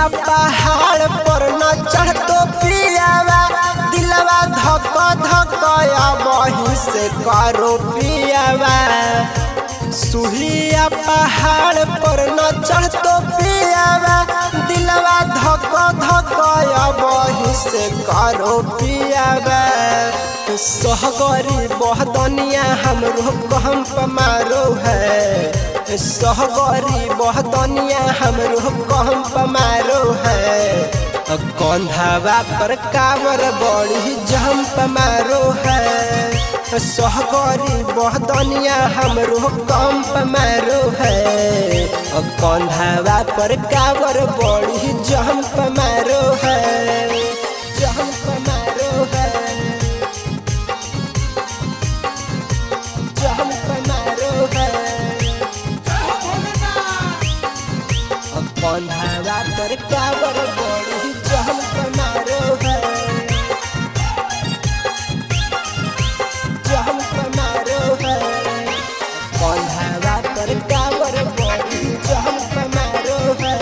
सुहिया पहाड़ पर न चढ़ तो पियावा दिलवा धक धक वहीं से करो पियावा। सुहिया पहाड़ पर न चढ़ तो पियावा दिलवा धक धक वहीं से करो पियावा। सहगरी बहदनिया हमरो कहम पमारो है। सहगरी बहदनिया हमरो कहम पमारो है। कंधावा पर कावर बड़ी जम्प मारो है। सहगरी बहदनिया हमरो कंप मारो है। कंधावा पर कावर बड़ी जम्प मारो है। जम्प मारो है। जम्प मारो है। कंधावा पर कावर बड़ी जम्प मारो है। जम्प मारो है। कंधावा पर कावर बड़ी जम्प मारो है।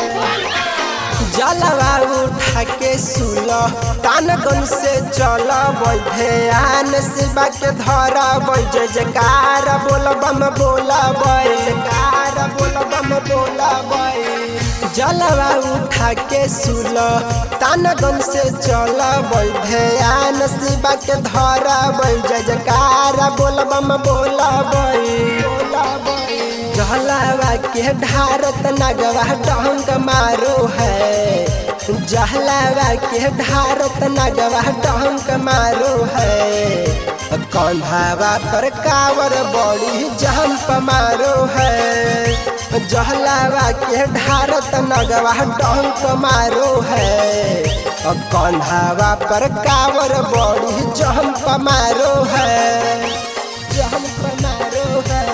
जलवा उठा के सुला तानगन से चला ध्यान शिवा के धरा जय जयकार बोल बम बोला जयकार बोल बम बोला। जलवा उठा के सुला तानगन से चला ध्यान शिवा के धरा जय जयकार बोल बम बोला। जहलावा के ढारत नगवा डंग मारो है। जहलावा के ढारत नगवा डंग मारो है। कंधावा पर कावर बड़ी जंप मारो है। जहलावा के ढारत नगवा डंक मारो है। कंधावा पर कावर बड़ी जंप मारो है। जंप मारो है।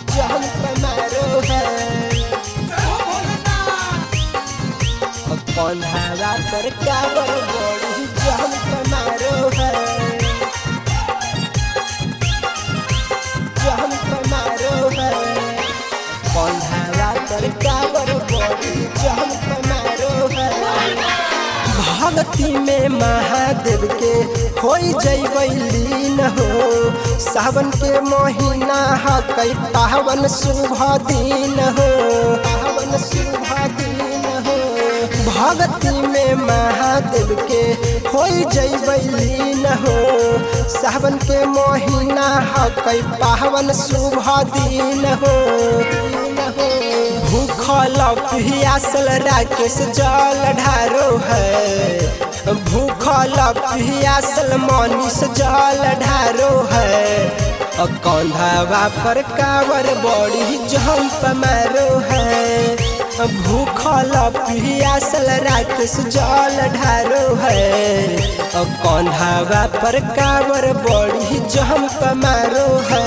जंप मारो है। कंधावा पर कावर बड़ी जंप मारो है। जंप मारो है। कंधावा पर कावर बड़ी जंप मारो है। भक्ति में महादेव के हो जैबै लीन हो। सावन के महीना है कई पावन शुभ दिन हो। पावन शुभ दिन हो। भक्ति में महादेव के हो जैबै लीन हो। सावन के महीना है कई पावन शुभ दिन हो। भूखल पियासल राकेश जल ढारो है। भूखल पियासल मनीष जल ढारो है। कंधावा पर कावर बड़ी जंप मारो है। भूखल पियासल राकेश जल ढारो है। कंधावा पर कावर बड़ी जंप मारो है।